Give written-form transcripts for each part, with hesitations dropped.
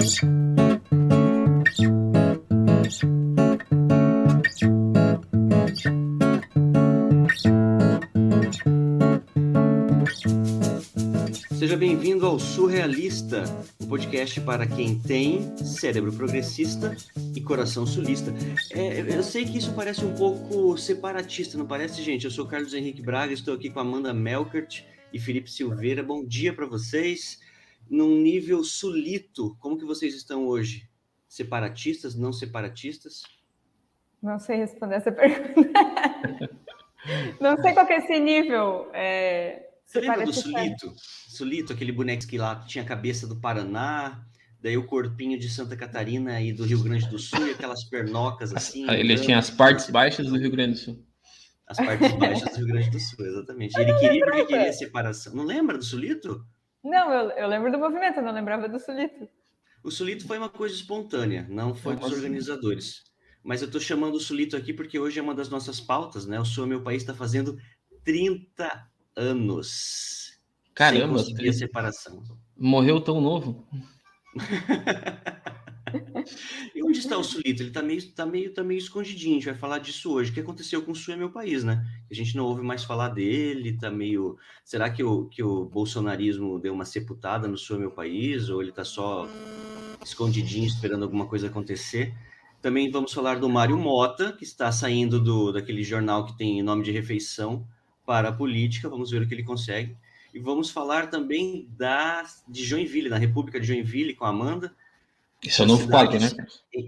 Seja bem-vindo ao Surrealista, um podcast para quem tem cérebro progressista e coração sulista. Eu sei que isso parece um pouco separatista, não parece, gente? Eu sou Carlos Henrique Braga, estou aqui com Amanda Melkert e Felipe Silveira. Bom dia para vocês. Num nível sulito, como que vocês estão hoje? Separatistas, não separatistas? Não sei responder essa pergunta. Não sei qual que é esse nível. Você lembra do Sulito? Sulito, aquele boneco que lá tinha a cabeça do Paraná, daí o corpinho de Santa Catarina e do Rio Grande do Sul, e aquelas pernocas assim. Ele tinha as partes baixas do Rio Grande do Sul. As partes baixas do Rio Grande do Sul, exatamente. E ele queria porque queria separação. Não lembra do Sulito? Não, eu lembro do movimento, eu não lembrava do Sulito. O Sulito foi uma coisa espontânea, não foi dos organizadores. Mas eu estou chamando o Sulito aqui porque hoje é uma das nossas pautas, né? O Sul é Meu País está fazendo 30 anos. Caramba, sem conseguir a separação. Morreu tão novo. E onde está o Sulito? Ele tá meio escondidinho. A gente vai falar disso hoje. O que aconteceu com o Sul é Meu País, né? A gente não ouve mais falar dele, tá meio... Será que o bolsonarismo deu uma sepultada no Sul é Meu País? Ou ele tá só escondidinho esperando alguma coisa acontecer? Também vamos falar do Mário Mota, que está saindo daquele jornal que tem nome de refeição para a política. Vamos ver o que ele consegue. E vamos falar também de Joinville, da República de Joinville, com a Amanda. Isso é o novo quadro, né?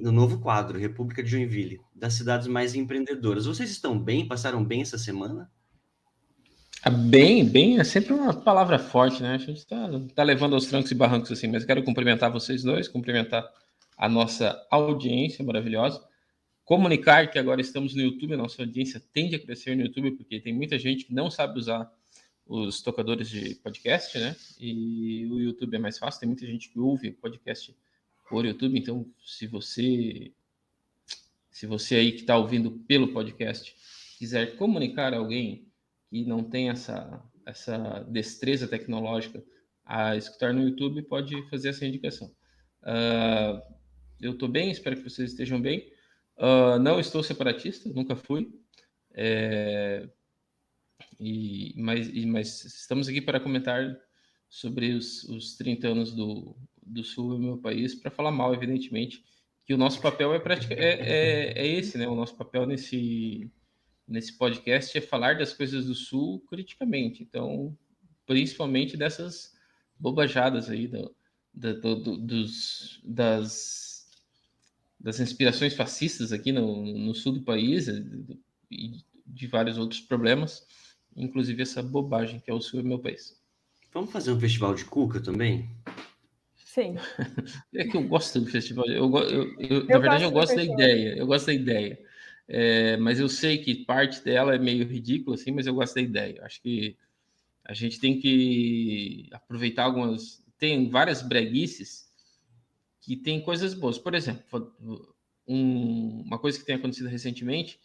No novo quadro, República de Joinville, das cidades mais empreendedoras. Vocês estão bem? Passaram bem essa semana? Bem é sempre uma palavra forte, né? A gente tá levando aos trancos e barrancos assim, mas quero cumprimentar vocês dois, cumprimentar a nossa audiência maravilhosa. Comunicar que agora estamos no YouTube, a nossa audiência tende a crescer no YouTube, porque tem muita gente que não sabe usar os tocadores de podcast, né? E o YouTube é mais fácil, tem muita gente que ouve podcast por YouTube, então se você aí que está ouvindo pelo podcast quiser comunicar a alguém que não tem essa destreza tecnológica a escutar no YouTube, pode fazer essa indicação. Eu estou bem, espero que vocês estejam bem. Não estou separatista, nunca fui. Mas estamos aqui para comentar sobre os 30 anos do Sul, Meu País, para falar mal, evidentemente, que o nosso papel é esse, né? O nosso papel nesse podcast é falar das coisas do Sul criticamente, então, principalmente dessas bobajadas aí das inspirações fascistas aqui no sul do país e de vários outros problemas, inclusive essa bobagem que é o Sul é Meu País. Vamos fazer um festival de cuca também? Sim. É que eu gosto do festival. Na verdade, eu gosto da ideia. Eu gosto da ideia. Mas eu sei que parte dela é meio ridícula, assim, mas eu gosto da ideia. Acho que a gente tem que aproveitar algumas... Tem várias breguices que tem coisas boas. Por exemplo, uma coisa que tem acontecido recentemente...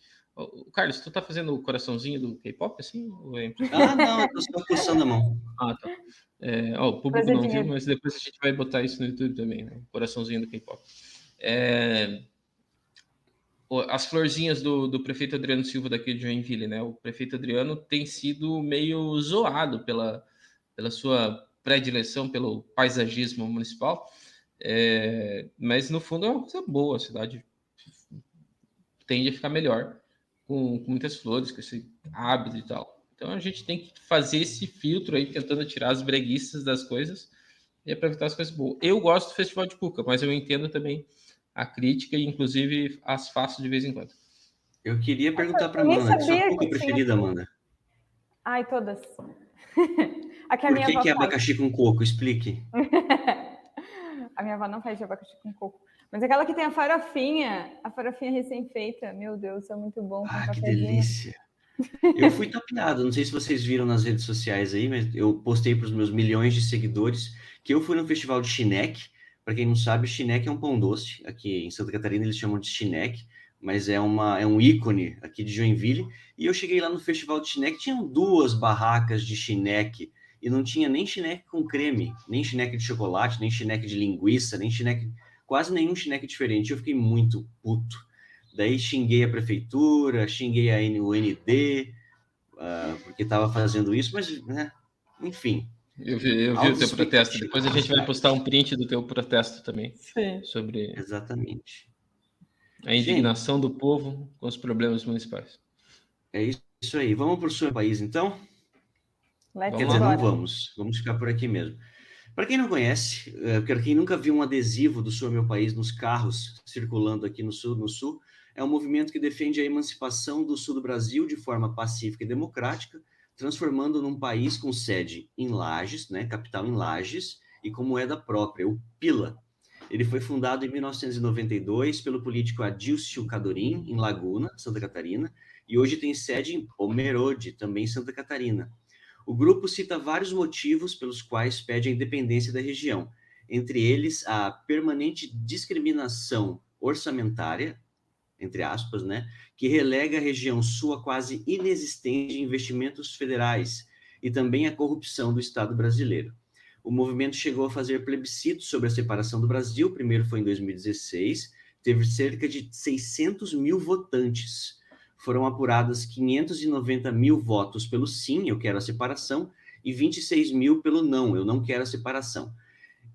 Carlos, tu tá fazendo o coraçãozinho do K-pop, assim? Não, eu tô só coçando a mão. Tá. O público não viu, mas depois a gente vai botar isso no YouTube também, né? O coraçãozinho do K-pop. As florzinhas do prefeito Adriano Silva daqui de Joinville, né? O prefeito Adriano tem sido meio zoado pela sua predileção pelo paisagismo municipal, mas no fundo é uma coisa boa, a cidade tende a ficar melhor com muitas flores, com esse hábito e tal. Então a gente tem que fazer esse filtro aí, tentando tirar as breguices das coisas e aproveitar as coisas boas. Eu gosto do Festival de Cuca, mas eu entendo também a crítica e, inclusive, as faço de vez em quando. Eu queria perguntar para Amanda, sua cuca preferida, Amanda? Ai, todas. Por que abacaxi com coco? Explique. A minha avó não faz de abacaxi com coco. Mas aquela que tem a farofinha recém-feita, meu Deus, é muito bom. Que delícia. Eu fui tapeado, não sei se vocês viram nas redes sociais aí, mas eu postei para os meus milhões de seguidores que eu fui no festival de Chineque. Para quem não sabe, Chineque é um pão doce. Aqui em Santa Catarina eles chamam de Chineque, mas é um ícone aqui de Joinville. E eu cheguei lá no festival de Chineque, tinham 2 barracas de Chineque, e não tinha nem Chineque com creme, nem Chineque de chocolate, nem Chineque de linguiça, nem Chineque... quase nenhum chineque diferente. Eu fiquei muito puto. Daí xinguei a prefeitura, xinguei a UND, porque estava fazendo isso, mas, né, enfim. Eu vi o teu protesto. Depois a gente vai postar um print do teu protesto também. Sim. Sobre exatamente a indignação do povo com os problemas municipais. É isso aí. Vamos para o seu país, então? Let's Quer dizer, não vamos. Vamos ficar por aqui mesmo. Para quem não conhece, para quem nunca viu um adesivo do Sou Meu País nos carros circulando aqui no Sul, é um movimento que defende a emancipação do sul do Brasil de forma pacífica e democrática, transformando num país com sede em Lages, né, capital em Lages, e com moeda própria, o Pila. Ele foi fundado em 1992 pelo político Adílcio Cadorim, em Laguna, Santa Catarina, e hoje tem sede em Pomerode, também em Santa Catarina. O grupo cita vários motivos pelos quais pede a independência da região, entre eles a permanente discriminação orçamentária, entre aspas, né, que relega a região sul a quase inexistente de investimentos federais e também a corrupção do Estado brasileiro. O movimento chegou a fazer plebiscitos sobre a separação do Brasil, o primeiro foi em 2016, teve cerca de 600 mil votantes. Foram apuradas 590 mil votos pelo sim, eu quero a separação, e 26 mil pelo não, eu não quero a separação.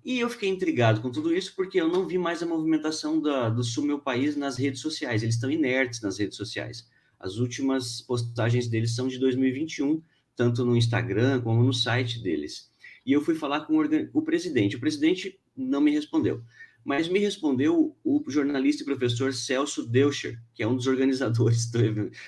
E eu fiquei intrigado com tudo isso porque eu não vi mais a movimentação do Sul Meu País nas redes sociais. Eles estão inertes nas redes sociais. As últimas postagens deles são de 2021, tanto no Instagram como no site deles. E eu fui falar com o presidente. O presidente não me respondeu, mas me respondeu o jornalista e professor Celso Deucher, que é um dos organizadores do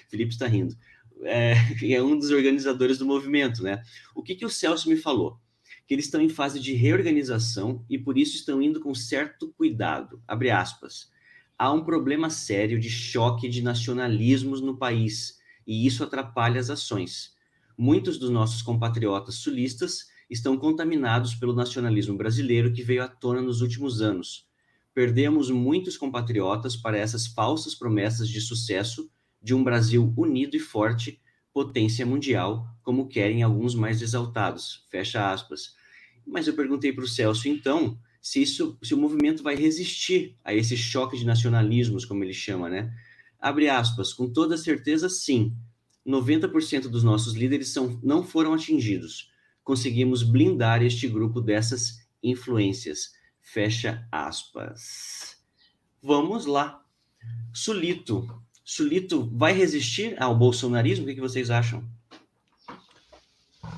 Felipe está rindo. É um dos organizadores do movimento, né? O que o Celso me falou? Que eles estão em fase de reorganização e por isso estão indo com certo cuidado. Abre aspas. Há um problema sério de choque de nacionalismos no país e isso atrapalha as ações. Muitos dos nossos compatriotas sulistas estão contaminados pelo nacionalismo brasileiro que veio à tona nos últimos anos. Perdemos muitos compatriotas para essas falsas promessas de sucesso de um Brasil unido e forte, potência mundial, como querem alguns mais exaltados, fecha aspas. Mas eu perguntei para o Celso, então, se o movimento vai resistir a esse choque de nacionalismos, como ele chama, né? Abre aspas, com toda certeza, sim. 90% dos nossos líderes não foram atingidos. Conseguimos blindar este grupo dessas influências, fecha aspas. Vamos lá. Sulito vai resistir ao bolsonarismo? O que vocês acham?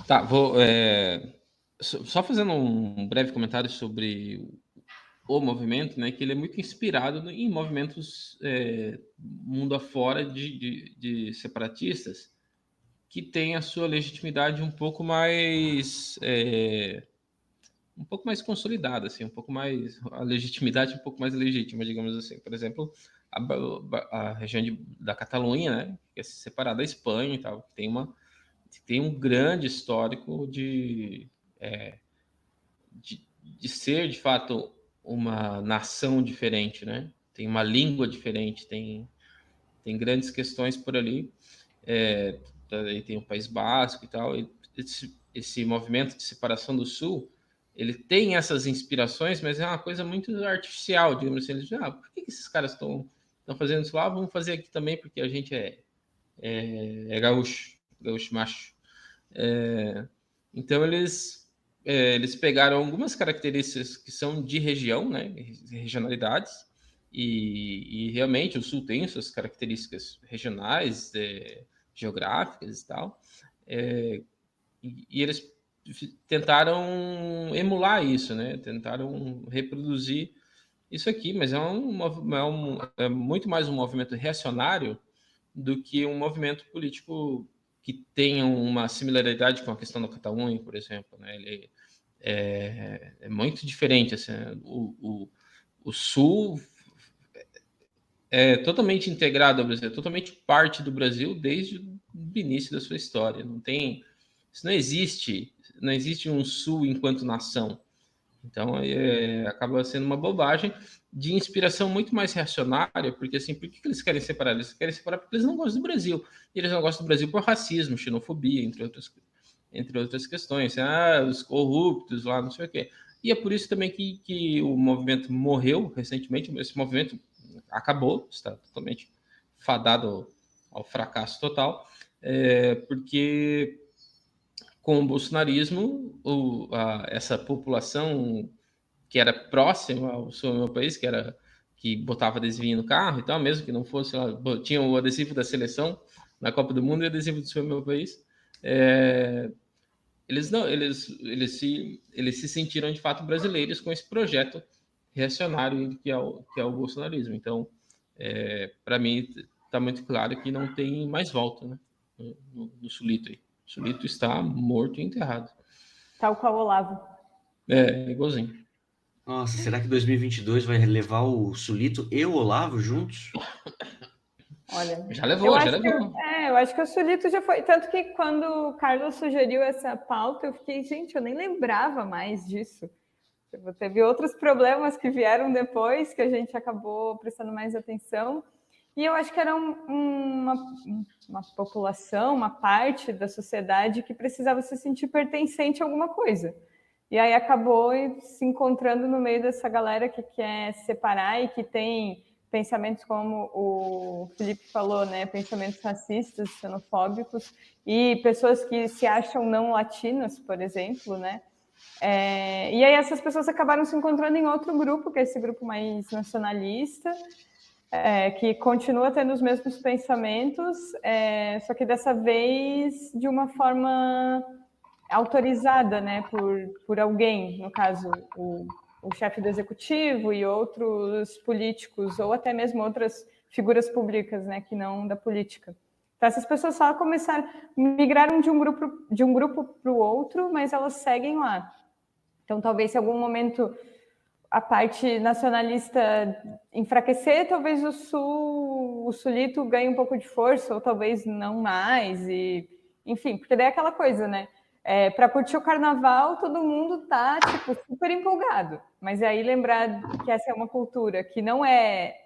Tá, vou só fazendo um breve comentário sobre o movimento, né? Que ele é muito inspirado em movimentos mundo afora de separatistas que tem a sua legitimidade um pouco mais consolidada, assim, a legitimidade um pouco mais legítima, digamos assim. Por exemplo, a região da Catalunha, né, que é separada da Espanha e tal, tem um grande histórico de ser, de fato, uma nação diferente, né? Tem uma língua diferente, tem grandes questões por ali. Tem o País Basco e tal. Esse movimento de separação do Sul, ele tem essas inspirações, mas é uma coisa muito artificial, digamos assim. Eles dizem, por que esses caras estão fazendo isso lá? Vamos fazer aqui também, porque a gente é gaúcho macho. Então, eles pegaram algumas características que são de região, né, regionalidades, e realmente o Sul tem suas características regionais, geográficas e tal, e eles tentaram emular isso, né, tentaram reproduzir isso aqui, mas é muito mais um movimento reacionário do que um movimento político que tenha uma similaridade com a questão da Catalunha, por exemplo, né? Ele é muito diferente. Assim, o Sul é totalmente integrado ao Brasil, é totalmente parte do Brasil desde o início da sua história. Isso não existe um Sul enquanto nação. Então, acaba sendo uma bobagem de inspiração muito mais reacionária, porque assim, por que eles querem separar? Eles querem separar porque eles não gostam do Brasil. E eles não gostam do Brasil por racismo, xenofobia, entre outras questões. Os corruptos lá, não sei o quê. e é por isso também que o movimento morreu recentemente. Esse movimento acabou, está totalmente fadado ao fracasso total, porque com o bolsonarismo, essa população que era próxima ao Sou Meu País, que botava adesivinho no carro e tal, mesmo que não fosse lá, tinha o adesivo da seleção na Copa do Mundo e o adesivo do Sou Meu País, eles se sentiram de fato brasileiros com esse projeto reacionário que é o bolsonarismo. Então, para mim, está muito claro que não tem mais volta, né, no Sulito aí. O Sulito está morto e enterrado. Tal qual o Olavo. Igualzinho. Nossa, será que 2022 vai levar o Sulito e o Olavo juntos? Olha, Já levou. eu acho que o Sulito já foi. Tanto que quando o Carlos sugeriu essa pauta, eu fiquei, gente, eu nem lembrava mais disso. Teve outros problemas que vieram depois, que a gente acabou prestando mais atenção. E eu acho que era uma população, uma parte da sociedade que precisava se sentir pertencente a alguma coisa. E aí acabou se encontrando no meio dessa galera que quer separar e que tem pensamentos como o Felipe falou, né? Pensamentos racistas, xenofóbicos, e pessoas que se acham não latinas, por exemplo, né? E aí essas pessoas acabaram se encontrando em outro grupo, que é esse grupo mais nacionalista, que continua tendo os mesmos pensamentos, só que dessa vez de uma forma autorizada, né, por alguém, no caso, o chefe do executivo e outros políticos, ou até mesmo outras figuras públicas, né, que não da política. Então, essas pessoas só começaram, migraram de um grupo para o outro, mas elas seguem lá. Então, talvez se em algum momento a parte nacionalista enfraquecer, talvez o Sulito ganhe um pouco de força, ou talvez não mais, enfim, porque daí é aquela coisa, né? Para curtir o carnaval, todo mundo tá tipo, super empolgado. Mas aí lembrar que essa é uma cultura que não é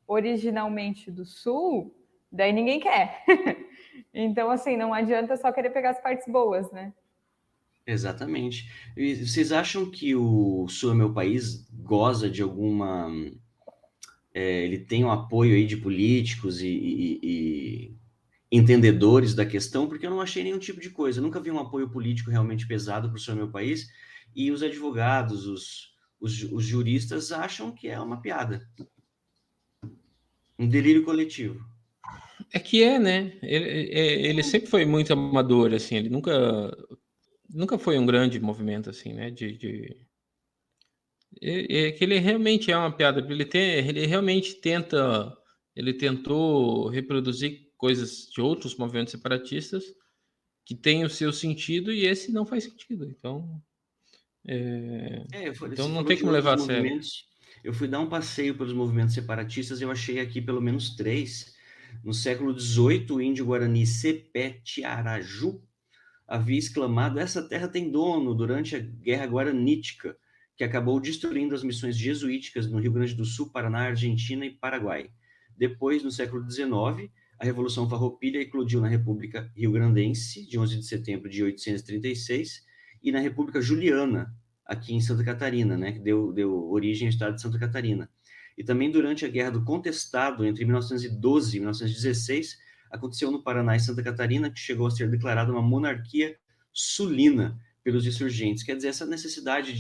originalmente do Sul, daí ninguém quer. Então, assim, não adianta só querer pegar as partes boas, né? Exatamente. E vocês acham que o Sul é Meu País goza de alguma... ele tem um apoio aí de políticos e entendedores da questão? Porque eu não achei nenhum tipo de coisa. Eu nunca vi um apoio político realmente pesado para o Sul é Meu País. E os advogados, os juristas acham que é uma piada. Um delírio coletivo. É que né? Ele sempre foi muito amador, assim, ele nunca foi um grande movimento, assim, né? Que ele realmente é uma piada. Ele realmente ele tentou reproduzir coisas de outros movimentos separatistas que têm o seu sentido e esse não faz sentido. Então, então Você não falou tem de como levar outros a sério. movimentos. Eu fui dar um passeio pelos movimentos separatistas e eu achei aqui pelo menos 3. No século XVIII, o índio Guarani Cepé Tiaraju havia exclamado: "Essa terra tem dono", durante a Guerra Guaranítica, que acabou destruindo as missões jesuíticas no Rio Grande do Sul, Paraná, Argentina e Paraguai. Depois, no século XIX, a Revolução Farroupilha eclodiu na República Rio-Grandense, de 11 de setembro de 1836, e na República Juliana, aqui em Santa Catarina, né, que deu origem ao estado de Santa Catarina. E também durante a Guerra do Contestado, entre 1912 e 1916, aconteceu no Paraná e Santa Catarina, que chegou a ser declarada uma monarquia sulina pelos insurgentes. Quer dizer, essa necessidade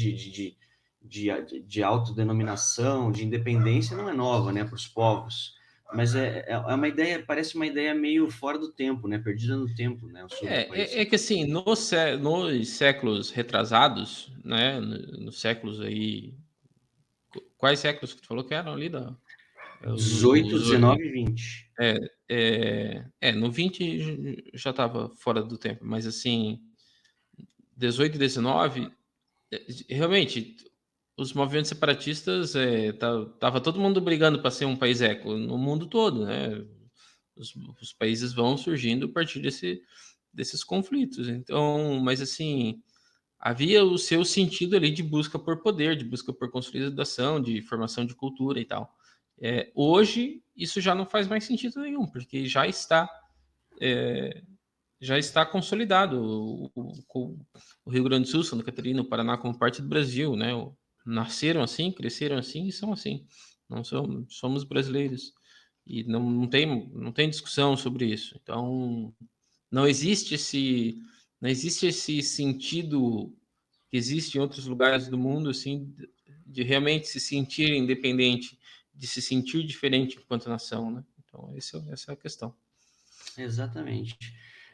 de autodenominação, de independência, não é nova, né, para os povos. Mas é uma ideia, parece uma ideia meio fora do tempo, né, perdida no tempo, né, o sul do país. Que assim, nos séculos retrasados, né, nos séculos aí, quais séculos que tu falou que eram ali? 18, 19 e 20. No 20 já estava fora do tempo, mas assim, 18 e 19, realmente, os movimentos separatistas, tava todo mundo brigando para ser um país eco no mundo todo, né? Os países vão surgindo a partir desses conflitos. Então, mas assim, havia o seu sentido ali de busca por poder, de busca por consolidação, de formação de cultura e tal. Hoje, isso já não faz mais sentido nenhum, porque já está já está consolidado. O Rio Grande do Sul, Santa Catarina, o Paraná como parte do Brasil, né? Nasceram assim, cresceram assim e são assim. Não somos brasileiros. E não tem discussão sobre isso. Então, não existe esse sentido que existe em outros lugares do mundo, assim, de realmente se sentir independente, de se sentir diferente enquanto nação, né? Então, essa é a questão. Exatamente.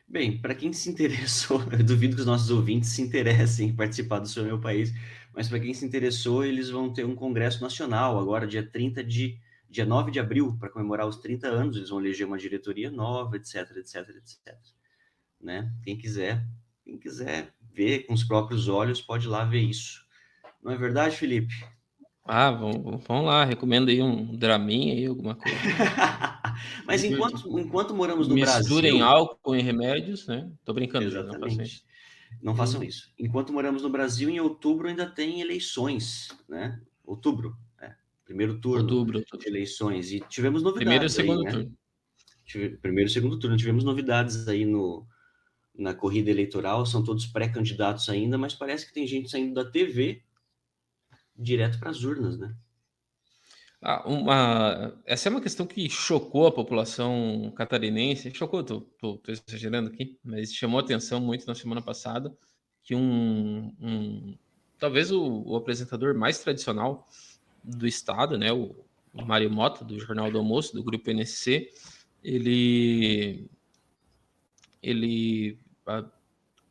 Bem, para quem se interessou, eu duvido que os nossos ouvintes se interessem em participar do Sou Meu País, mas para quem se interessou, eles vão ter um congresso nacional agora, dia 9 de abril, para comemorar os 30 anos, eles vão eleger uma diretoria nova, etc, etc, etc. Né? Quem quiser ver com os próprios olhos, pode ir lá ver isso. Não é verdade, Felipe? Vamos lá, recomendo aí um draminha aí, alguma coisa. Mas enquanto moramos no Misturem Brasil... álcool em remédios, né? Tô brincando, gente, não façam isso. Exatamente. Não façam isso. Enquanto moramos no Brasil, em outubro ainda tem eleições, né? Outubro, primeiro turno Outubro. de eleições. E tivemos Primeiro e novidades aí, segundo né? turno. Primeiro e segundo turno. Tivemos novidades aí na corrida eleitoral. São todos pré-candidatos ainda, mas parece que tem gente saindo da TV direto para as urnas, né? Essa é uma questão que chocou a população catarinense. Chocou, tô exagerando aqui, mas chamou atenção muito na semana passada que talvez o apresentador mais tradicional do estado, né, o Mário Mota, do Jornal do Almoço, do Grupo NSC,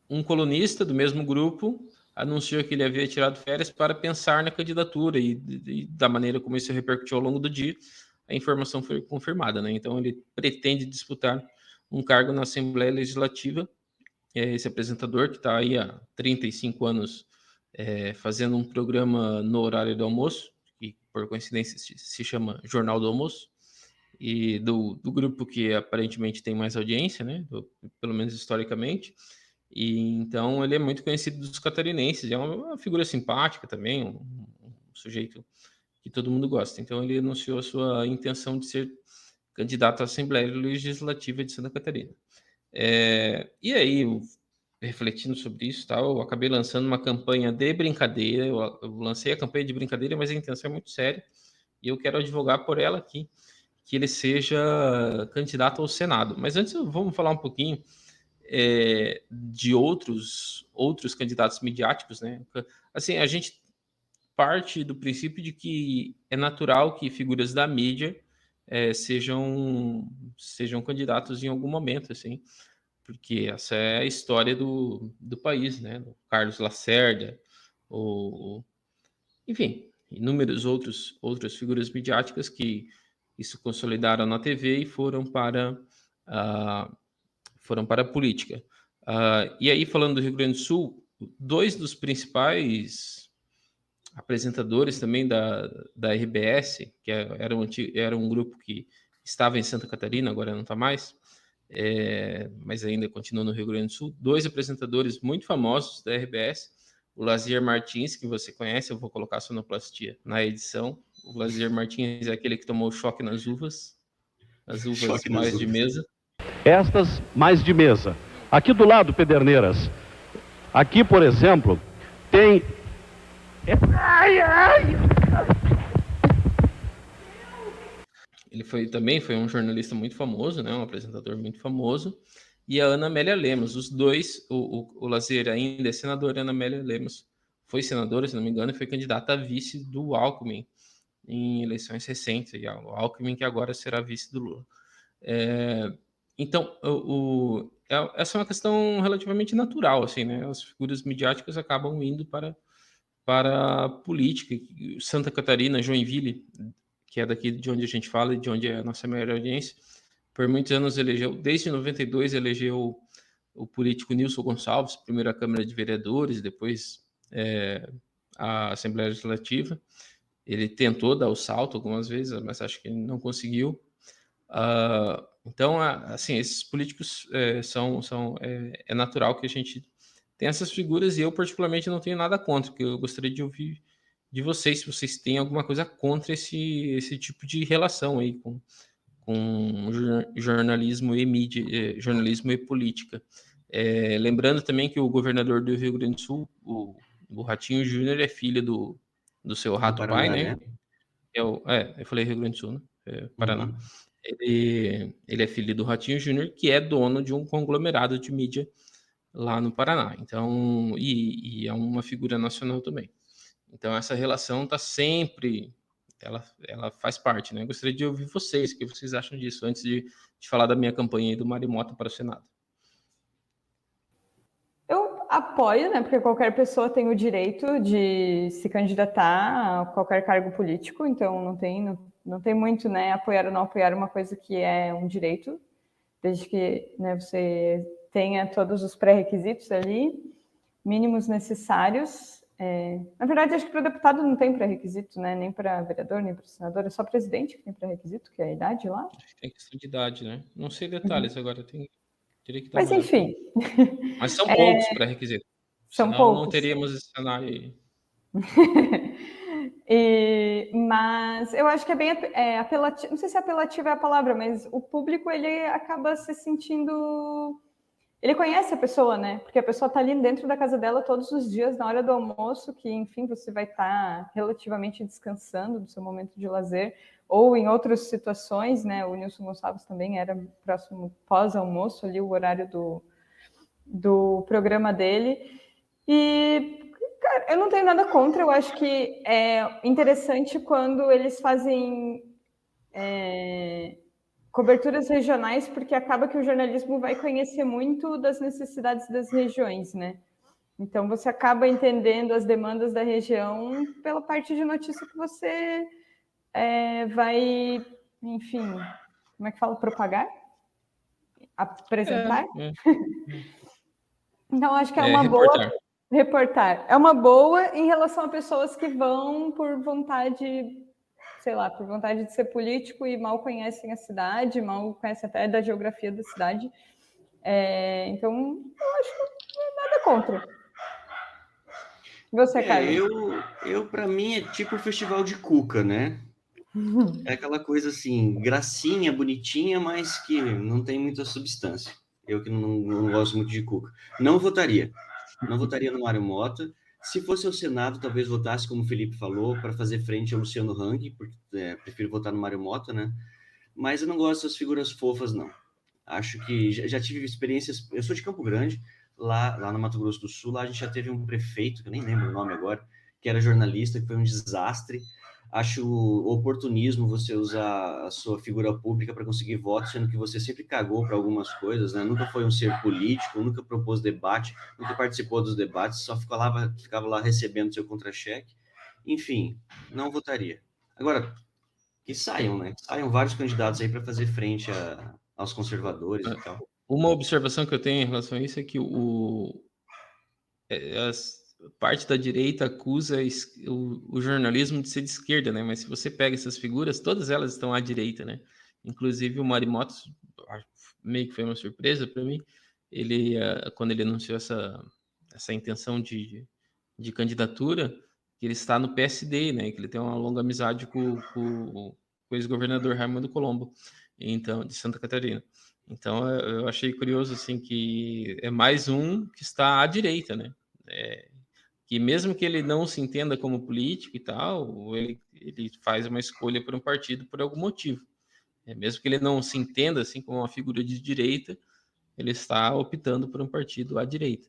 um colunista do mesmo grupo anunciou que ele havia tirado férias para pensar na candidatura e da maneira como isso repercutiu ao longo do dia, a informação foi confirmada, né? Então ele pretende disputar um cargo na Assembleia Legislativa. Esse apresentador que está aí há 35 anos fazendo um programa no horário do almoço, que por coincidência se chama Jornal do Almoço, e do grupo que aparentemente tem mais audiência, né? Pelo menos historicamente. E então ele é muito conhecido dos catarinenses, é uma figura simpática também, um sujeito que todo mundo gosta. Então ele anunciou a sua intenção de ser candidato à Assembleia Legislativa de Santa Catarina. E aí, refletindo sobre isso, eu acabei lançando uma campanha de brincadeira. Eu lancei a campanha de brincadeira, mas a intenção é muito séria e eu quero advogar por ela aqui, que ele seja candidato ao Senado. Mas antes vamos falar um pouquinho de outros candidatos midiáticos, né? Assim, a gente parte do princípio de que é natural que figuras da mídia sejam candidatos em algum momento, assim, porque essa é a história do país, né? O Carlos Lacerda, enfim, inúmeros outras figuras midiáticas que se consolidaram na TV e foram para a política. E aí, falando do Rio Grande do Sul, dois dos principais apresentadores também da RBS, que era um grupo que estava em Santa Catarina, agora não está mais, mas ainda continua no Rio Grande do Sul, dois apresentadores muito famosos da RBS, o Lazier Martins, que você conhece, eu vou colocar a sonoplastia na edição. O Lazier Martins é aquele que tomou choque nas uvas mais de mesa. Estas mais de mesa. Aqui do lado, Pederneiras. Aqui, por exemplo, tem... Ele também foi um jornalista muito famoso, né? Um apresentador muito famoso. E a Ana Amélia Lemos. Os dois, o Lazier ainda é senador, a Ana Amélia Lemos foi senadora, se não me engano, e foi candidata a vice do Alckmin em eleições recentes. E o Alckmin que agora será vice do Lula. Então, essa é uma questão relativamente natural, assim, né? As figuras midiáticas acabam indo para a política. Santa Catarina, Joinville, que é daqui de onde a gente fala e de onde é a nossa maior audiência, por muitos anos desde 92, elegeu o político Nilson Gonçalves, primeiro a Câmara de Vereadores, depois a Assembleia Legislativa. Ele tentou dar o salto algumas vezes, mas acho que ele não conseguiu. Então, assim, esses políticos é natural que a gente tenha essas figuras, e eu particularmente não tenho nada contra, porque eu gostaria de ouvir de vocês se vocês têm alguma coisa contra esse tipo de relação aí com jornalismo e mídia, jornalismo e política. Lembrando também que o governador do Rio Grande do Sul, o Ratinho Júnior, é filho do seu Rato Pai, Paraná, né? né? Eu falei Rio Grande do Sul, né? Paraná. Uhum. Ele é filho do Ratinho Júnior, que é dono de um conglomerado de mídia lá no Paraná. Então, e é uma figura nacional também. Então, essa relação está sempre, ela faz parte, né? Gostaria de ouvir vocês, o que vocês acham disso, antes de falar da minha campanha aí do Mário Mota para o Senado. Eu apoio, né? Porque qualquer pessoa tem o direito de se candidatar a qualquer cargo político, então não tem muito, né? Apoiar ou não apoiar uma coisa que é um direito, desde que, né, você tenha todos os pré-requisitos ali, mínimos necessários. Na verdade, acho que para deputado não tem pré-requisito, né? Nem para vereador, nem para senador, é só presidente que tem pré-requisito, que é a idade lá. Acho que tem questão de idade, né? Não sei detalhes agora, teria que dar Mas uma olhada. enfim, Mas são poucos pré-requisitos. são Senão não poucos. teríamos esse cenário aí. Mas eu acho que é bem apelativo, não sei se apelativo é a palavra, mas o público ele acaba se sentindo. Ele conhece a pessoa, né? Porque a pessoa está ali dentro da casa dela todos os dias, na hora do almoço, que, enfim, você vai estar relativamente descansando do seu momento de lazer, ou em outras situações, né? O Nilson Gonçalves também era próximo pós-almoço, ali, o horário do programa dele. E, cara, eu não tenho nada contra, eu acho que é interessante quando eles fazem coberturas regionais, porque acaba que o jornalismo vai conhecer muito das necessidades das regiões, né? Então, você acaba entendendo as demandas da região pela parte de notícia que você vai, enfim, como é que fala? Propagar? Apresentar? Então, acho que é uma boa reportar. É uma boa em relação a pessoas que vão por vontade, sei lá, por vontade de ser político e mal conhecem a cidade, mal conhecem até da geografia da cidade. Então, eu acho que não é nada contra. Você, Carlos? Eu para mim, é tipo o Festival de Cuca, né? É aquela coisa assim, gracinha, bonitinha, mas que não tem muita substância. Eu que não gosto muito de Cuca. Não votaria. Não votaria no Mário Mota. Se fosse ao Senado, talvez votasse, como o Felipe falou, para fazer frente ao Luciano Hang, porque prefiro votar no Mário Mota, né? Mas eu não gosto dessas figuras fofas, não. Acho que já tive experiências. Eu sou de Campo Grande, lá no Mato Grosso do Sul. Lá a gente já teve um prefeito, que eu nem lembro o nome agora, que era jornalista, que foi um desastre. Acho oportunismo você usar a sua figura pública para conseguir votos, sendo que você sempre cagou para algumas coisas, né? Nunca foi um ser político, nunca propôs debate, nunca participou dos debates, só ficava lá recebendo seu contra-cheque. Enfim, não votaria. Agora, que saiam, né? Que saiam vários candidatos aí para fazer frente aos conservadores e tal. Uma observação que eu tenho em relação a isso é que parte da direita acusa o jornalismo de ser de esquerda, né? Mas se você pega essas figuras, todas elas estão à direita, né? Inclusive o Mário Mota, meio que foi uma surpresa para mim, quando ele anunciou essa intenção de candidatura, que ele está no PSD, né? Que ele tem uma longa amizade com o ex-governador Raimundo Colombo, então, de Santa Catarina. Então, eu achei curioso, assim, que é mais um que está à direita, né? Que mesmo que ele não se entenda como político e tal, ele faz uma escolha por um partido por algum motivo. Mesmo que ele não se entenda, assim, como uma figura de direita, ele está optando por um partido à direita.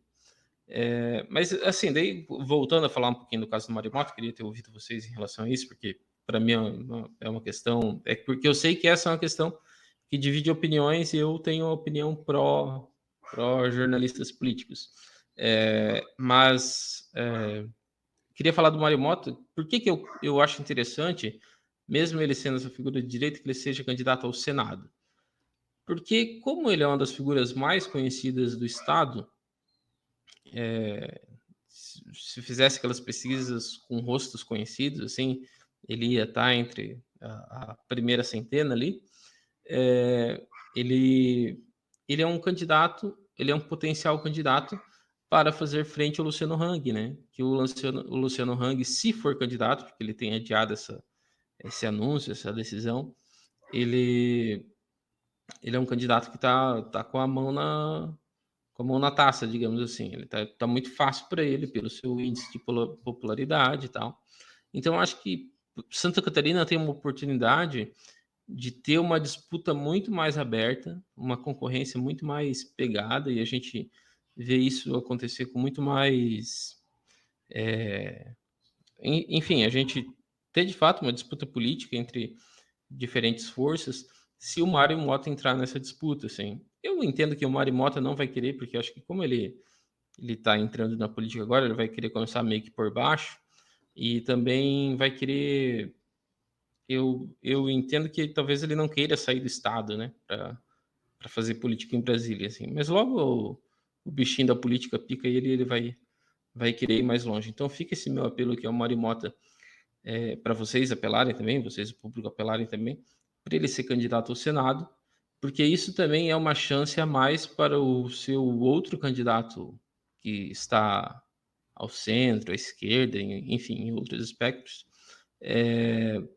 Mas, assim, daí, voltando a falar um pouquinho do caso do Mário Mota, queria ter ouvido vocês em relação a isso, porque para mim é uma questão... porque eu sei que essa é uma questão que divide opiniões e eu tenho uma opinião pró-jornalistas políticos. Mas queria falar do Mário Mota. Por que eu acho interessante, mesmo ele sendo essa figura de direita, que ele seja candidato ao Senado? Porque, como ele é uma das figuras mais conhecidas do Estado, se fizesse aquelas pesquisas com rostos conhecidos, assim, ele ia estar entre a primeira centena ali. Ele é um candidato, ele é um potencial candidato para fazer frente ao Luciano Hang, né? Que o Luciano Hang, se for candidato, porque ele tem adiado esse anúncio, essa decisão, ele é um candidato que tá com a mão com a mão na taça, digamos assim. Ele tá muito fácil para ele, pelo seu índice de popularidade e tal. Então, acho que Santa Catarina tem uma oportunidade de ter uma disputa muito mais aberta, uma concorrência muito mais pegada, e a gente vê isso acontecer com muito mais... enfim, a gente ter de fato uma disputa política entre diferentes forças, se o Mário Mota entrar nessa disputa, assim. Eu entendo que o Mário Mota não vai querer, porque acho que como ele está entrando na política agora, ele vai querer começar meio que por baixo, e também vai querer... Eu entendo que talvez ele não queira sair do Estado, né, para fazer política em Brasília, assim. Mas logo o bichinho da política pica e ele vai querer ir mais longe. Então fica esse meu apelo aqui ao Mário Mota, para vocês apelarem também, vocês, o público, apelarem também, para ele ser candidato ao Senado, porque isso também é uma chance a mais para o seu outro candidato que está ao centro, à esquerda, enfim, em outros aspectos.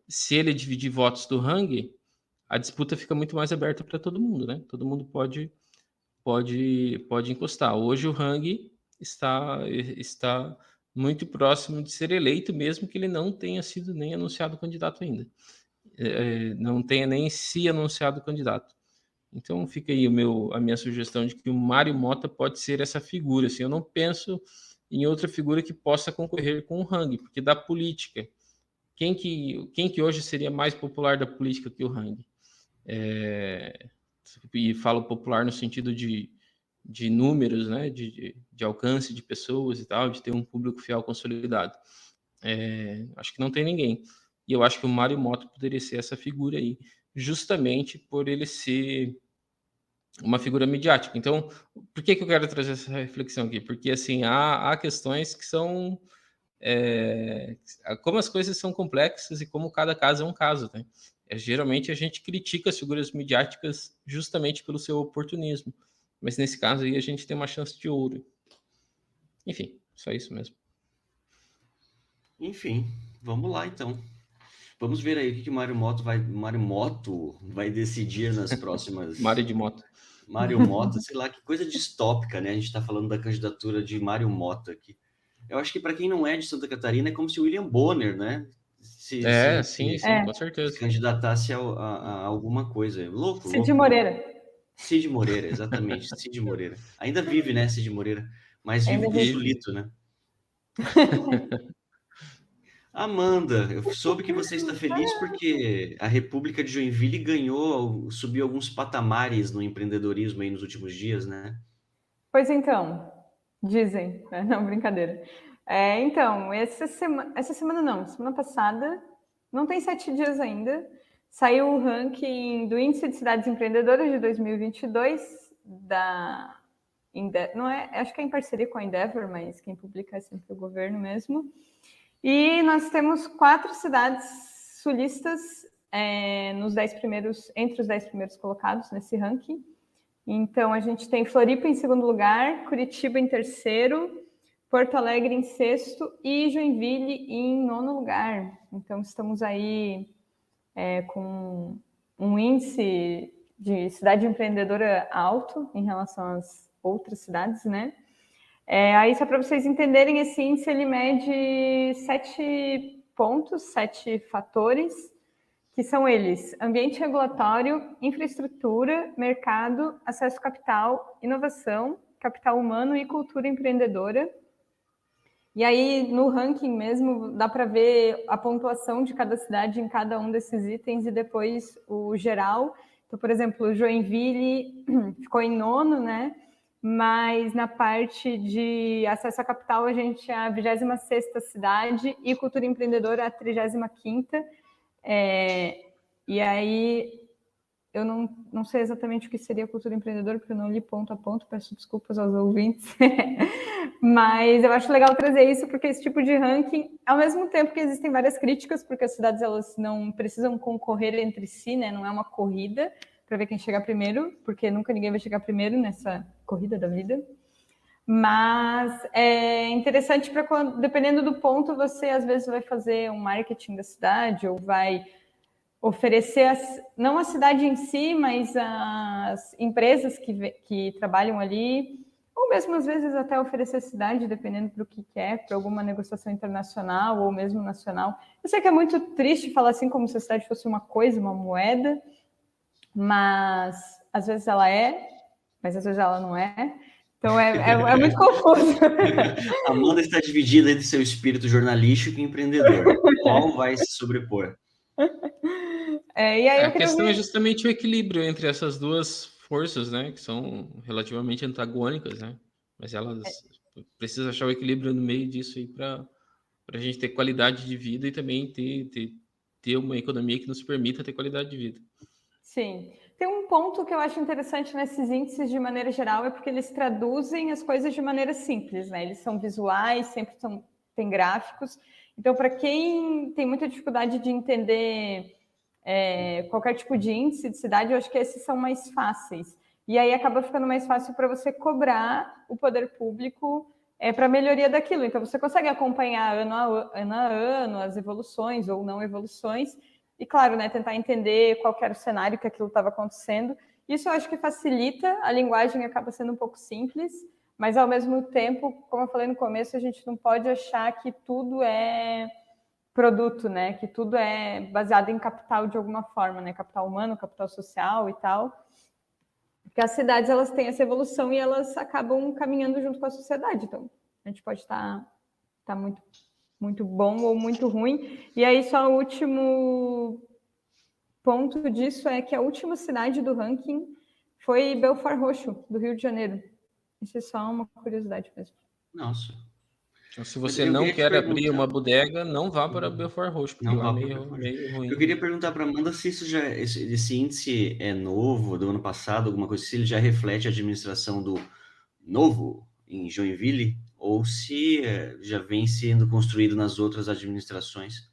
Se ele dividir votos do Hang, a disputa fica muito mais aberta para todo mundo, né? Todo mundo pode encostar. Hoje o Hang está muito próximo de ser eleito, mesmo que ele não tenha sido nem anunciado candidato ainda. Não tenha nem se anunciado candidato. Então fica aí a minha sugestão de que o Mário Mota pode ser essa figura. Assim, eu não penso em outra figura que possa concorrer com o Hang, porque da política, quem que hoje seria mais popular da política que o Hang? E falo popular no sentido de números, né, de alcance de pessoas e tal, de ter um público fiel consolidado. Acho que não tem ninguém. E eu acho que o Mário Mota poderia ser essa figura aí, justamente por ele ser uma figura midiática. Então, por que eu quero trazer essa reflexão aqui? Porque, assim, há questões que são... como as coisas são complexas e como cada caso é um caso, né? Geralmente a gente critica as figuras midiáticas justamente pelo seu oportunismo, mas nesse caso aí a gente tem uma chance de ouro. Enfim, só isso mesmo. Enfim, vamos lá então. Vamos ver aí o que o Mário Moto vai decidir nas próximas... Mário de Moto. Mário Mota, sei lá, que coisa distópica, né? A gente está falando da candidatura de Mário Mota aqui. Eu acho que para quem não é de Santa Catarina é como se o William Bonner, né? Se Sim, com certeza. candidatasse a alguma coisa. Louco. Cid Moreira. Cid Moreira, exatamente. Cid Moreira. Ainda vive, né, Cid Moreira? Mas vive do sulito, né? Amanda, eu soube que você está feliz porque a República de Joinville subiu alguns patamares no empreendedorismo aí nos últimos dias, né? Pois então, dizem, né? Não, brincadeira. Então, semana passada, não tem 7 dias ainda, saiu o ranking do Índice de Cidades Empreendedoras de 2022 da não é, acho que é em parceria com a Endeavor, mas quem publica é sempre o governo mesmo. E nós temos 4 cidades sulistas entre os 10 primeiros colocados nesse ranking. Então, a gente tem Floripa em segundo lugar, Curitiba em terceiro, Porto Alegre em sexto e Joinville em nono lugar. Então, estamos aí com um índice de cidade empreendedora alto em relação às outras cidades, né? Aí, só para vocês entenderem, esse índice ele mede 7 pontos, 7 fatores, que são eles: ambiente regulatório, infraestrutura, mercado, acesso a capital, inovação, capital humano e cultura empreendedora. E aí, no ranking mesmo, dá para ver a pontuação de cada cidade em cada um desses itens e depois o geral. Então, por exemplo, Joinville ficou em nono, né? Mas na parte de acesso à capital, a gente é a 26ª cidade e cultura empreendedora a 35ª. E aí, eu não sei exatamente o que seria cultura empreendedora, porque eu não li ponto a ponto, peço desculpas aos ouvintes. Mas eu acho legal trazer isso, porque esse tipo de ranking, ao mesmo tempo que existem várias críticas, porque as cidades elas não precisam concorrer entre si, né? Não é uma corrida para ver quem chega primeiro, porque nunca ninguém vai chegar primeiro nessa corrida da vida. Mas é interessante para quando, dependendo do ponto, você às vezes vai fazer um marketing da cidade ou vai oferecer, não a cidade em si, mas as empresas que trabalham ali, ou mesmo às vezes até oferecer cidade, dependendo para o que quer, para alguma negociação internacional ou mesmo nacional. Eu sei que é muito triste falar assim como se a cidade fosse uma coisa, uma moeda, mas às vezes ela é, mas às vezes ela não é. Então é muito confuso. Amanda está dividida entre seu espírito jornalístico e empreendedor. Qual vai se sobrepor? E aí A questão é justamente o equilíbrio entre essas duas forças, né? Que são relativamente antagônicas, né? Mas elas precisam achar o equilíbrio no meio disso aí para a gente ter qualidade de vida e também ter uma economia que nos permita ter qualidade de vida. Sim. Tem um ponto que eu acho interessante nesses índices de maneira geral, é porque eles traduzem as coisas de maneira simples, né? Eles são visuais, sempre tem gráficos. Então, para quem tem muita dificuldade de entender qualquer tipo de índice de cidade, eu acho que esses são mais fáceis. E aí acaba ficando mais fácil para você cobrar o poder público para a melhoria daquilo. Então, você consegue acompanhar ano a ano as evoluções ou não evoluções, e, claro, né, tentar entender qual era o cenário que aquilo estava acontecendo. Isso eu acho que facilita, a linguagem acaba sendo um pouco simples, mas, ao mesmo tempo, como eu falei no começo, a gente não pode achar que tudo é produto, né? Que tudo é baseado em capital de alguma forma, né? Capital humano, capital social e tal. Porque as cidades, elas têm essa evolução e elas acabam caminhando junto com a sociedade. Então, a gente pode estar muito, muito bom ou muito ruim. E aí, só o último ponto disso é que a última cidade do ranking foi Belford Roxo, do Rio de Janeiro. Isso é só uma curiosidade mesmo. Nossa. Então, se você não quer abrir uma bodega, não vá para Belford Roxo, porque não lá vá é para meio ruim. Eu queria perguntar para Amanda se esse índice é novo, do ano passado, alguma coisa, se ele já reflete a administração do novo em Joinville, ou se já vem sendo construído nas outras administrações.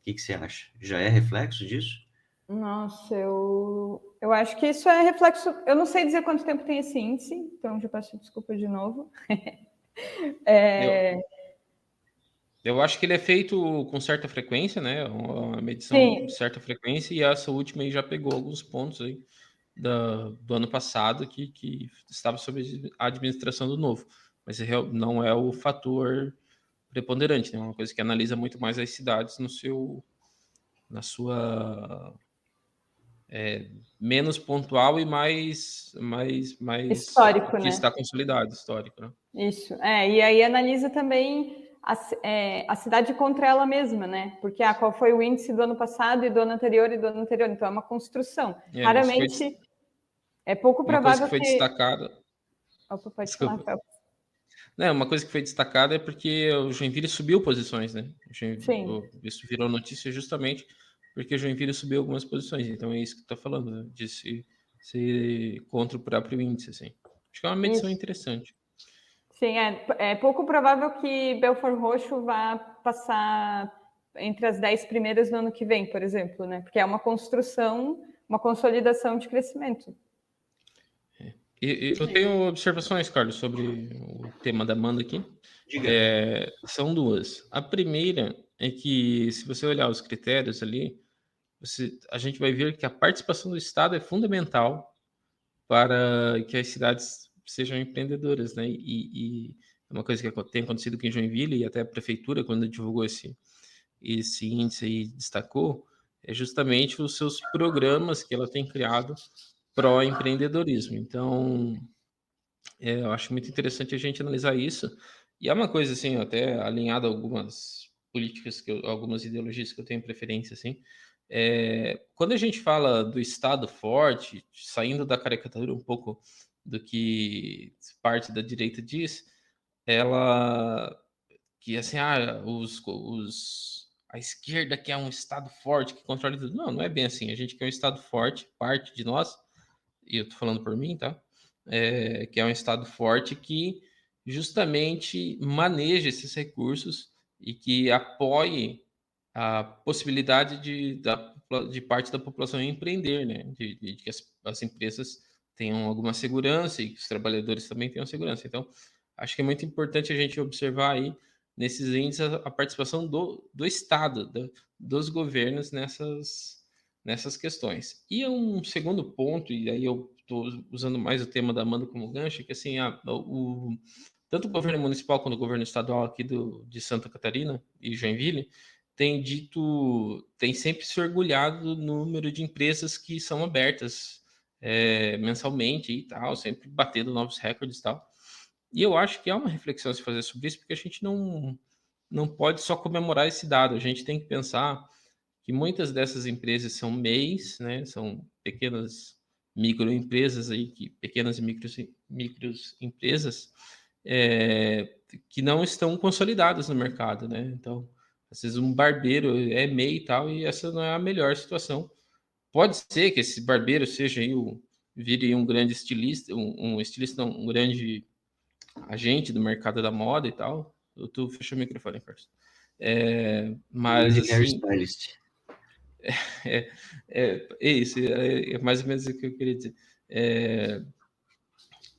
O que você acha? Já é reflexo disso? Nossa, eu acho que isso é reflexo. Eu não sei dizer quanto tempo tem esse índice, então já peço desculpa de novo. Eu acho que ele é feito com certa frequência, né? Uma medição Sim. de certa frequência, e essa última aí já pegou alguns pontos aí do ano passado que estava sob a administração do novo. Mas não é o fator preponderante, né? É uma coisa que analisa muito mais as cidades na sua menos pontual e mais Histórico, que né? está consolidado, histórico, né? Isso. E aí analisa também a cidade contra ela mesma, né? Porque qual foi o índice do ano passado e do ano anterior e do ano anterior? Então é uma construção. Raramente é pouco uma coisa provável que foi destacada. Opa, pode Desculpa. falar, Rafael. Não, uma coisa que foi destacada é porque o Joinville subiu posições, né? Sim. Isso virou notícia justamente porque o Joinville subiu algumas posições. Então é isso que tu tá falando, né? De se contra o próprio índice, assim. Acho que é uma medição interessante. Sim, é pouco provável que Belford Roxo vá passar entre as 10 primeiras no ano que vem, por exemplo, né? Porque é uma construção, uma consolidação de crescimento. Eu tenho observações, Carlos, sobre o tema da Amanda aqui. São duas. A primeira é que, se você olhar os critérios ali, a gente vai ver que a participação do Estado é fundamental para que as cidades sejam empreendedoras, né? E uma coisa que tem acontecido aqui em Joinville, e até a prefeitura, quando divulgou esse índice aí, destacou, é justamente os seus programas que ela tem criado pró-empreendedorismo. Então, eu acho muito interessante a gente analisar isso. E é uma coisa, assim, até alinhada a algumas políticas, algumas ideologias que eu tenho preferência, assim. Quando a gente fala do Estado forte, saindo da caricatura um pouco do que parte da direita diz, que assim, a esquerda quer um Estado forte que controle tudo. Não, não é bem assim. A gente quer um Estado forte, parte de nós, e eu tô falando por mim, tá? Que é um Estado forte que justamente maneja esses recursos e que apoie a possibilidade de parte da população empreender, né? De que as empresas tenham alguma segurança e que os trabalhadores também tenham segurança. Então, acho que é muito importante a gente observar aí nesses índices a participação do Estado, dos governos nessas questões. E um segundo ponto, e aí eu estou usando mais o tema da Amanda como gancho, que assim, tanto o governo municipal quanto o governo estadual aqui de Santa Catarina e Joinville tem sempre se orgulhado do número de empresas que são abertas mensalmente e tal, sempre batendo novos recordes e tal. E eu acho que há uma reflexão a se fazer sobre isso, porque a gente não pode só comemorar esse dado, a gente tem que pensar que muitas dessas empresas são MEIs, né? São pequenas microempresas aí, pequenas e micros empresas que não estão consolidadas no mercado, né? Então, às vezes um barbeiro é MEI e tal, e essa não é a melhor situação. Pode ser que esse barbeiro seja aí vire um grande estilista, um estilista, não, um grande agente do mercado da moda e tal. Tu fechou o microfone, Carlos. Mas Grande assim, hairstylist. é isso, é mais ou menos o que eu queria dizer.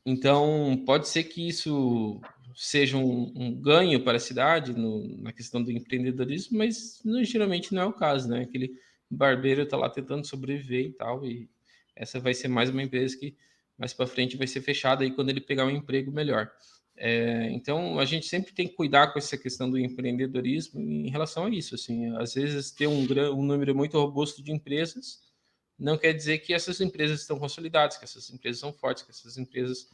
Então, pode ser que isso seja um ganho para a cidade na questão do empreendedorismo, mas geralmente não é o caso, né? Aquele barbeiro está lá tentando sobreviver e tal, e essa vai ser mais uma empresa que mais para frente vai ser fechada aí quando ele pegar um emprego melhor. Então, a gente sempre tem que cuidar com essa questão do empreendedorismo em relação a isso. Assim, às vezes, ter um número muito robusto de empresas não quer dizer que essas empresas estão consolidadas, que essas empresas são fortes, que essas empresas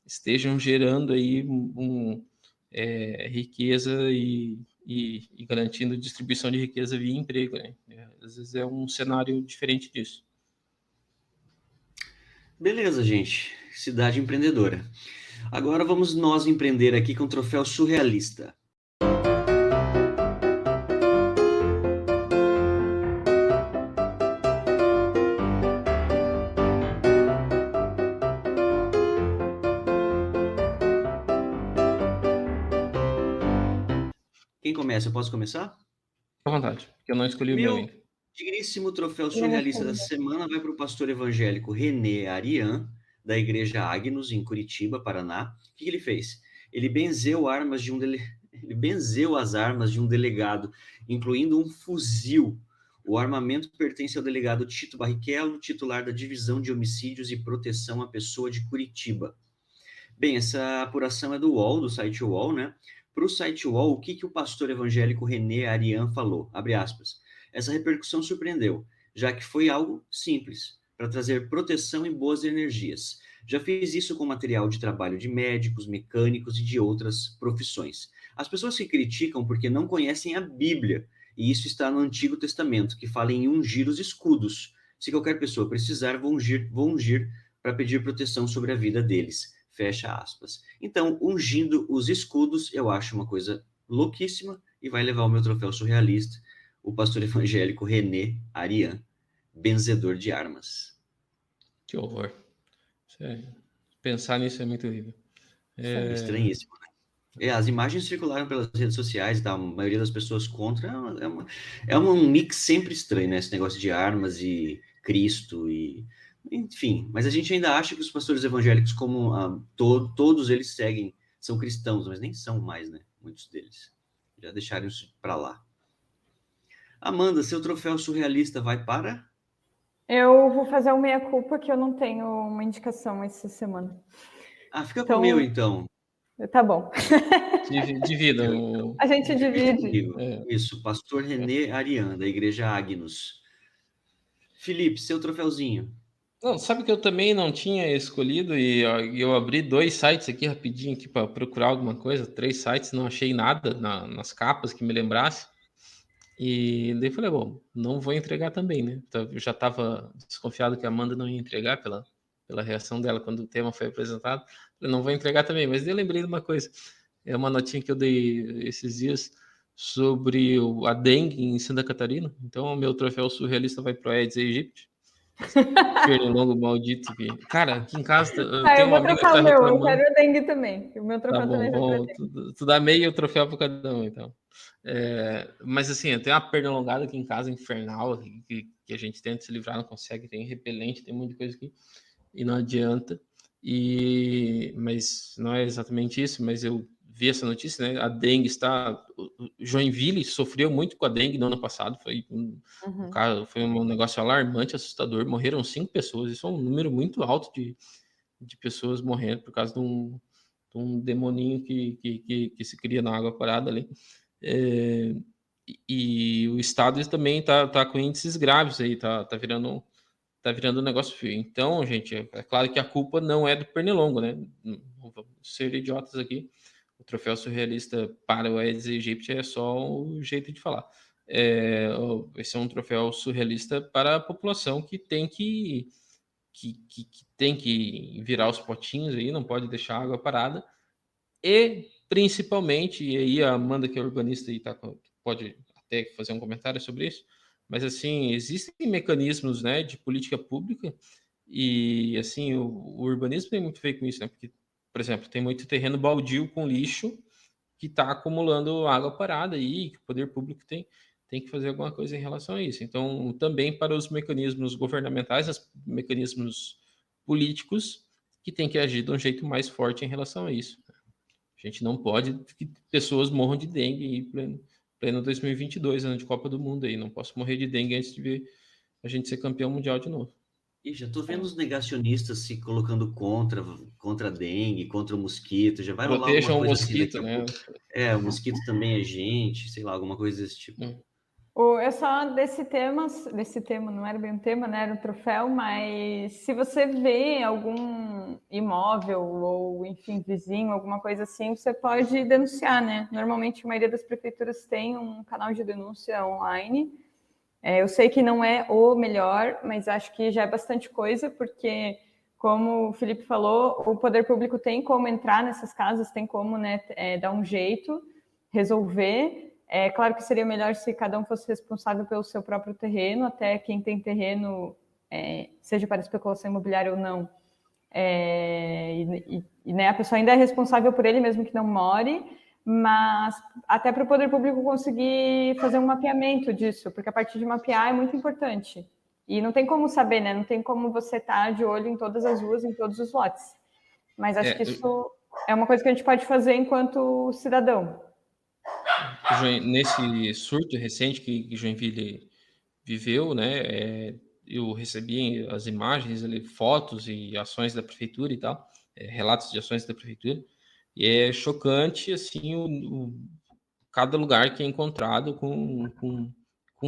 estejam gerando aí riqueza e garantindo distribuição de riqueza via emprego, né? Às vezes é um cenário diferente disso. Beleza, gente. Cidade empreendedora. Agora vamos nós empreender aqui com o troféu surrealista. Quem começa? Eu posso começar? À vontade, porque eu não escolhi o meu Meu ainda. digníssimo troféu surrealista da semana vai para o pastor evangélico René Arian, da Igreja Agnus, em Curitiba, Paraná. O que ele fez? Ele benzeu as armas de um delegado, incluindo um fuzil. O armamento pertence ao delegado Tito Barrichello, titular da Divisão de Homicídios e Proteção à Pessoa de Curitiba. Bem, essa apuração é do UOL, do site UOL, né? Para o site UOL, o que o pastor evangélico René Arian falou? Abre aspas. Essa repercussão surpreendeu, já que foi algo simples, para trazer proteção e boas energias. Já fiz isso com material de trabalho de médicos, mecânicos e de outras profissões. As pessoas que criticam porque não conhecem a Bíblia, e isso está no Antigo Testamento, que fala em ungir os escudos. Se qualquer pessoa precisar, vou ungir para pedir proteção sobre a vida deles. Fecha aspas. Então, ungindo os escudos, eu acho uma coisa louquíssima e vai levar o meu troféu surrealista, o pastor evangélico René Arian, benzedor de armas. Que horror. Pensar nisso é muito horrível. É estranhíssimo, né? As imagens circularam pelas redes sociais, tá? A maioria das pessoas contra. É um mix sempre estranho, né? Esse negócio de armas e Cristo e... Enfim, mas a gente ainda acha que os pastores evangélicos, como todos eles seguem, são cristãos, mas nem são mais, né? Muitos deles. Já deixaram isso para lá. Amanda, seu troféu surrealista vai para? Eu vou fazer uma meia-culpa que eu não tenho uma indicação essa semana. Fica com o meu, então. Tá bom. Dividam. A gente divide. Isso, pastor René Arian, da Igreja Agnus. Felipe, seu troféuzinho. Não, sabe que eu também não tinha escolhido e eu abri 2 sites aqui rapidinho aqui para procurar alguma coisa, 3 sites, não achei nada nas capas que me lembrasse. E daí falei, bom, não vou entregar também, né? Eu já estava desconfiado que a Amanda não ia entregar pela reação dela quando o tema foi apresentado. Falei, não vou entregar também, mas daí eu lembrei de uma coisa. É uma notinha que eu dei esses dias sobre a dengue em Santa Catarina. Então, o meu troféu surrealista vai pro Aedes aegypti. Pernilongo maldito que... Cara, aqui em casa eu vou trocar o meu, eu quero o dengue também. O meu troféu também vai pra dengue. Tu dá meio troféu para cada um, então. Mas assim, eu tenho uma pernilongada aqui em casa infernal, que a gente tenta se livrar, não consegue, tem repelente, tem muita coisa aqui, e não adianta. Mas não é exatamente isso, mas eu vi essa notícia, né? A dengue Joinville sofreu muito com a dengue no ano passado. Foi um negócio alarmante, assustador. Morreram 5 pessoas. Isso é um número muito alto de pessoas morrendo por causa de um demoninho que se cria na água parada ali. E o estado também tá com índices graves aí, tá virando um negócio feio. Então, gente, é claro que a culpa não é do Pernilongo, né? Não vamos ser idiotas aqui. O troféu surrealista para o Aedes aegypti é só o jeito de falar. Esse é um troféu surrealista para a população que tem que virar os potinhos aí, não pode deixar a água parada. E, principalmente, e aí a Amanda, que é urbanista, aí pode até fazer um comentário sobre isso, mas, assim, existem mecanismos, né, de política pública e, assim, o urbanismo tem muito a ver com isso, né? Porque, por exemplo, tem muito terreno baldio com lixo que está acumulando água parada aí, que o poder público tem que fazer alguma coisa em relação a isso. Então, também para os mecanismos governamentais, os mecanismos políticos, que tem que agir de um jeito mais forte em relação a isso. A gente não pode que pessoas morram de dengue em pleno 2022, ano de Copa do Mundo aí. Não posso morrer de dengue antes de ver a gente ser campeão mundial de novo. E já tô vendo os negacionistas se colocando contra a dengue, contra o mosquito. Já vai rolar alguma coisa assim daqui a pouco. O mosquito também é gente, sei lá, alguma coisa desse tipo. É só desse tema, não era bem um tema, né? Era um troféu, mas se você vê algum imóvel ou, enfim, vizinho, alguma coisa assim, você pode denunciar, né? Normalmente a maioria das prefeituras tem um canal de denúncia online. Eu sei que não é o melhor, mas acho que já é bastante coisa, porque, como o Felipe falou, o poder público tem como entrar nessas casas, tem como, né, dar um jeito, resolver. É claro que seria melhor se cada um fosse responsável pelo seu próprio terreno, até quem tem terreno, seja para especulação imobiliária ou não, né, a pessoa ainda é responsável por ele, mesmo que não more, mas até para o poder público conseguir fazer um mapeamento disso, porque a partir de mapear é muito importante. E não tem como saber, né? Não tem como você estar de olho em todas as ruas, em todos os lotes. Mas acho que isso é uma coisa que a gente pode fazer enquanto cidadão. Nesse surto recente que Joinville viveu, né, eu recebi as imagens, fotos e ações da prefeitura e tal, relatos de ações da prefeitura, e é chocante, assim, cada lugar que é encontrado com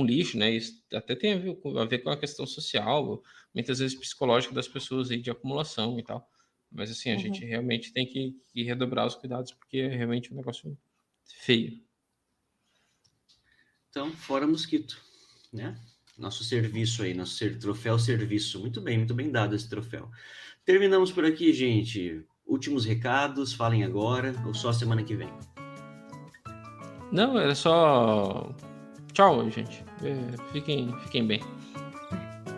lixo, né? Isso até tem a ver com a questão social, muitas vezes psicológica das pessoas aí de acumulação e tal. Mas, assim, a gente realmente tem que redobrar os cuidados, porque é realmente um negócio feio. Então, fora mosquito, né? Nosso serviço aí, troféu serviço. Muito bem dado esse troféu. Terminamos por aqui, gente. Últimos recados, falem agora ou só semana que vem? Não, era só... Tchau, gente. Fiquem bem.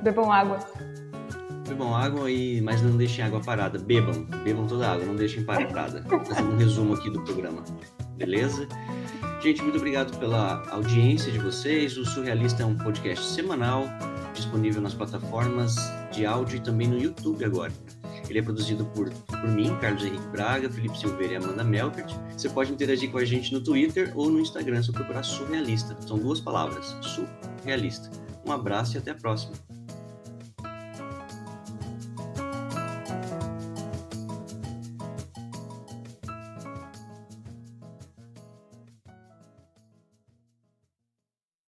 Bebam água. Bebam água, mas não deixem água parada. Bebam toda a água, não deixem parada. Fazendo um resumo aqui do programa. Beleza? Gente, muito obrigado pela audiência de vocês. O Surrealista é um podcast semanal, disponível nas plataformas de áudio e também no YouTube agora. Ele é produzido por mim, Carlos Henrique Braga, Felipe Silveira e Amanda Melkert. Você pode interagir com a gente no Twitter ou no Instagram, só procurar Surrealista. São 2 palavras, Surrealista. Um abraço e até a próxima.